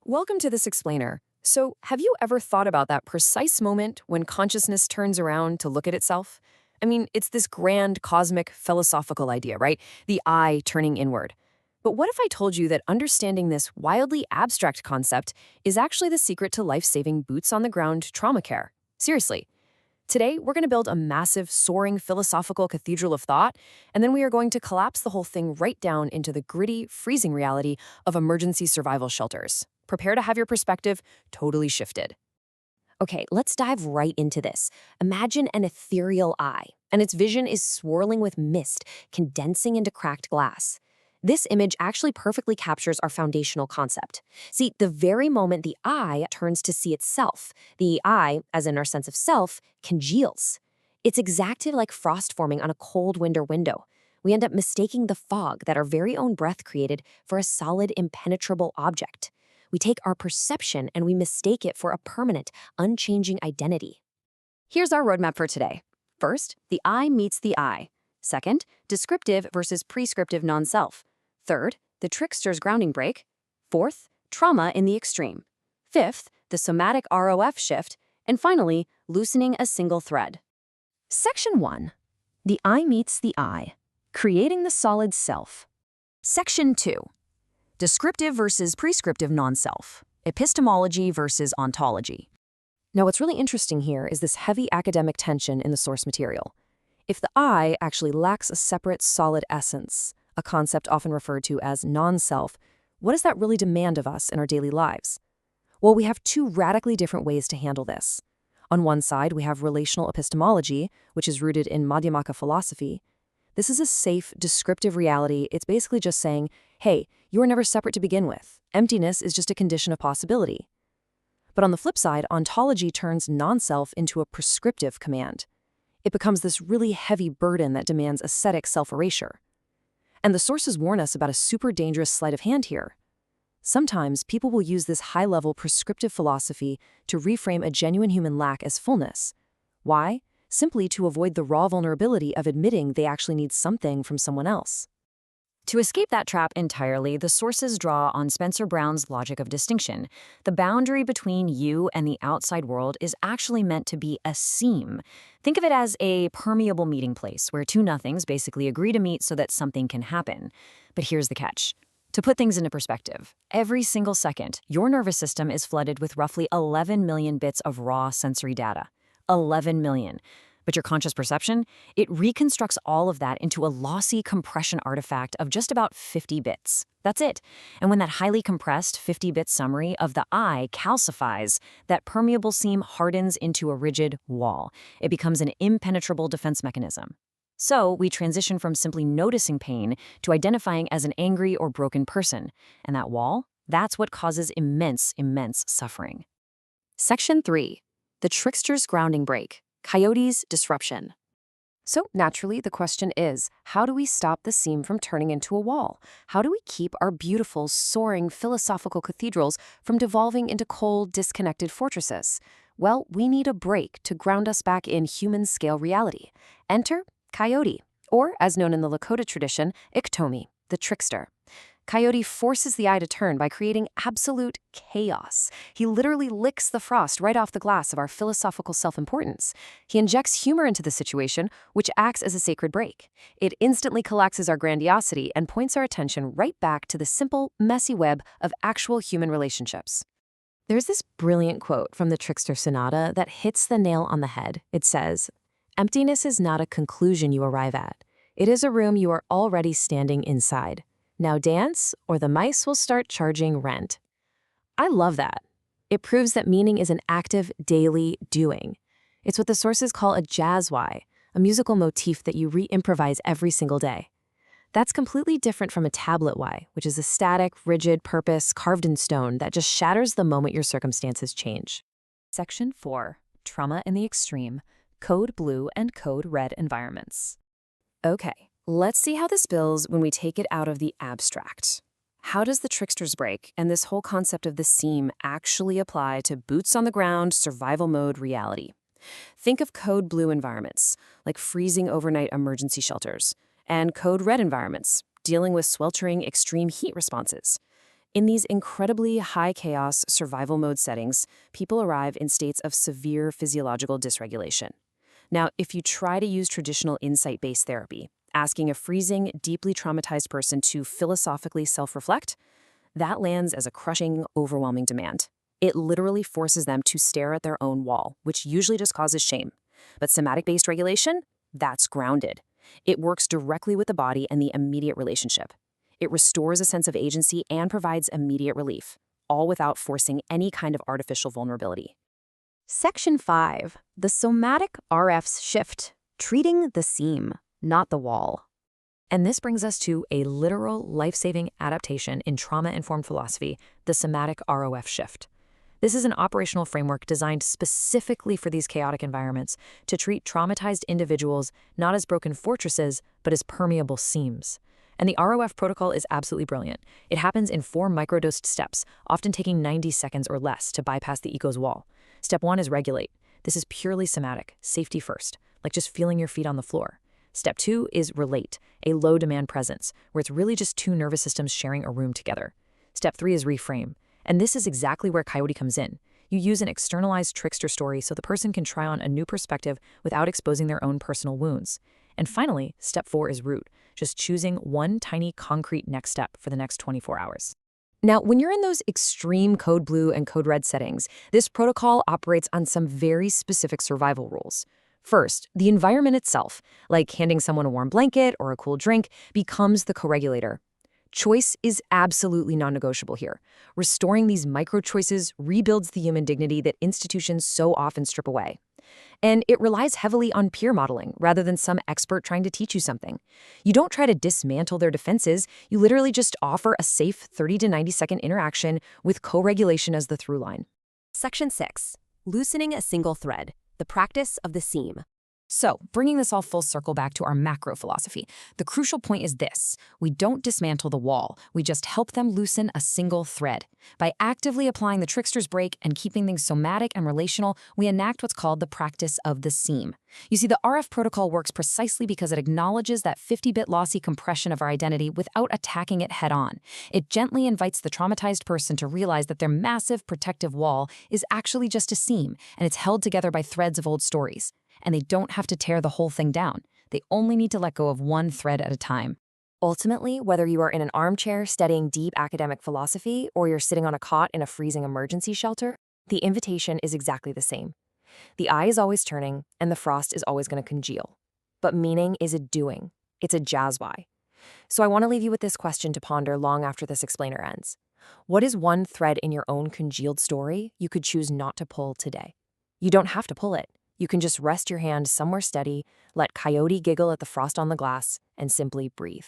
Welcome to this explainer. So, have you ever thought about that precise moment when consciousness turns around to look at itself? I mean, it's this grand cosmic philosophical idea, right? The eye turning inward. But what if I told you that understanding this wildly abstract concept is actually the secret to life-saving boots-on-the-ground trauma care? Seriously. Today, we're going to build a massive, soaring philosophical cathedral of thought, and then we are going to collapse the whole thing right down into the gritty, freezing reality of emergency survival shelters. Prepare to have your perspective totally shifted. Okay, let's dive right into this. Imagine an ethereal eye, and its vision is swirling with mist, condensing into cracked glass. This image actually perfectly captures our foundational concept. See, the very moment the eye turns to see itself, the eye, as in our sense of self, congeals. It's exactly like frost forming on a cold winter window. We end up mistaking the fog that our very own breath created for a solid, impenetrable object. We take our perception and we mistake it for a permanent, unchanging identity. Here's our roadmap for today. First, the eye meets the eye. Second, descriptive versus prescriptive non-self. Third, the trickster's grounding break. Fourth, trauma in the extreme. Fifth, the somatic ROF shift. And finally, loosening a single thread. Section 1. The eye meets the eye. Creating the solid self. Section 2. Descriptive versus prescriptive non-self. Epistemology versus ontology. Now, what's really interesting here is this heavy academic tension in the source material. If the I actually lacks a separate, solid essence, a concept often referred to as non-self, what does that really demand of us in our daily lives? Well, we have two radically different ways to handle this. On one side, we have relational epistemology, which is rooted in Madhyamaka philosophy. This is a safe, descriptive reality. It's basically just saying, hey, you were never separate to begin with. Emptiness is just a condition of possibility. But on the flip side, ontology turns non-self into a prescriptive command. It becomes this really heavy burden that demands ascetic self-erasure. And the sources warn us about a super dangerous sleight of hand here. Sometimes people will use this high-level prescriptive philosophy to reframe a genuine human lack as fullness. Why? Simply to avoid the raw vulnerability of admitting they actually need something from someone else. To escape that trap entirely, the sources draw on Spencer Brown's logic of distinction. The boundary between you and the outside world is actually meant to be a seam. Think of it as a permeable meeting place where two nothings basically agree to meet so that something can happen. But here's the catch. To put things into perspective, every single second, your nervous system is flooded with roughly 11 million bits of raw sensory data. 11 million. But your conscious perception, it reconstructs all of that into a lossy compression artifact of just about 50 bits. That's it. And when that highly compressed 50-bit summary of the eye calcifies, that permeable seam hardens into a rigid wall. It becomes an impenetrable defense mechanism. So we transition from simply noticing pain to identifying as an angry or broken person. And that wall, that's what causes immense, immense suffering. Section 3. The trickster's grounding break. Coyote's disruption. So naturally, the question is, how do we stop the seam from turning into a wall? How do we keep our beautiful, soaring philosophical cathedrals from devolving into cold, disconnected fortresses? Well, we need a break to ground us back in human-scale reality. Enter Coyote, or as known in the Lakota tradition, Iktómi, the trickster. Coyote forces the eye to turn by creating absolute chaos. He literally licks the frost right off the glass of our philosophical self-importance. He injects humor into the situation, which acts as a sacred break. It instantly collapses our grandiosity and points our attention right back to the simple, messy web of actual human relationships. There's this brilliant quote from the Trickster Sonata that hits the nail on the head. It says, "Emptiness is not a conclusion you arrive at. It is a room you are already standing inside. Now dance, or the mice will start charging rent." I love that. It proves that meaning is an active, daily doing. It's what the sources call a jazz why, a musical motif that you re-improvise every single day. That's completely different from a tablet why, which is a static, rigid purpose carved in stone that just shatters the moment your circumstances change. Section 4. Trauma in the extreme. Code blue and code red environments. Okay. Let's see how this builds when we take it out of the abstract. How does the trickster's break and this whole concept of the seam actually apply to boots-on-the-ground, survival mode reality? Think of code blue environments, like freezing overnight emergency shelters, and code red environments, dealing with sweltering extreme heat responses. In these incredibly high chaos survival mode settings, people arrive in states of severe physiological dysregulation. Now, if you try to use traditional insight-based therapy, asking a freezing, deeply traumatized person to philosophically self-reflect, that lands as a crushing, overwhelming demand. It literally forces them to stare at their own wall, which usually just causes shame. But somatic-based regulation? That's grounded. It works directly with the body and the immediate relationship. It restores a sense of agency and provides immediate relief, all without forcing any kind of artificial vulnerability. Section 5. The somatic RF's shift, treating the seam, not the wall. And this brings us to a literal life-saving adaptation in trauma-informed philosophy, the somatic ROF shift. This is an operational framework designed specifically for these chaotic environments to treat traumatized individuals not as broken fortresses, but as permeable seams. And the ROF protocol is absolutely brilliant. It happens in 4 microdosed steps, often taking 90 seconds or less to bypass the ego's wall. Step 1 is regulate. This is purely somatic, safety first, like just feeling your feet on the floor. Step 2 is relate, a low-demand presence, where it's really just 2 nervous systems sharing a room together. Step 3 is reframe, and this is exactly where Coyote comes in. You use an externalized trickster story so the person can try on a new perspective without exposing their own personal wounds. And finally, step 4 is root, just choosing one tiny concrete next step for the next 24 hours. Now, when you're in those extreme code blue and code red settings, this protocol operates on some very specific survival rules. First, the environment itself, like handing someone a warm blanket or a cool drink, becomes the co-regulator. Choice is absolutely non-negotiable here. Restoring these micro-choices rebuilds the human dignity that institutions so often strip away. And it relies heavily on peer modeling rather than some expert trying to teach you something. You don't try to dismantle their defenses, you literally just offer a safe 30 to 90-second interaction with co-regulation as the through line. Section 6. Loosening a single thread, the practice of the seam. So, bringing this all full circle back to our macro philosophy, the crucial point is this: we don't dismantle the wall, we just help them loosen a single thread. By actively applying the trickster's break and keeping things somatic and relational, we enact what's called the practice of the seam. You see, the RF protocol works precisely because it acknowledges that 50-bit lossy compression of our identity without attacking it head-on. It gently invites the traumatized person to realize that their massive protective wall is actually just a seam, and it's held together by threads of old stories. And they don't have to tear the whole thing down. They only need to let go of one thread at a time. Ultimately, whether you are in an armchair studying deep academic philosophy or you're sitting on a cot in a freezing emergency shelter, the invitation is exactly the same. The eye is always turning, and the frost is always going to congeal. But meaning is a doing. It's a jazz-why. So I want to leave you with this question to ponder long after this explainer ends. What is one thread in your own congealed story you could choose not to pull today? You don't have to pull it. You can just rest your hand somewhere steady, let Coyote giggle at the frost on the glass, and simply breathe.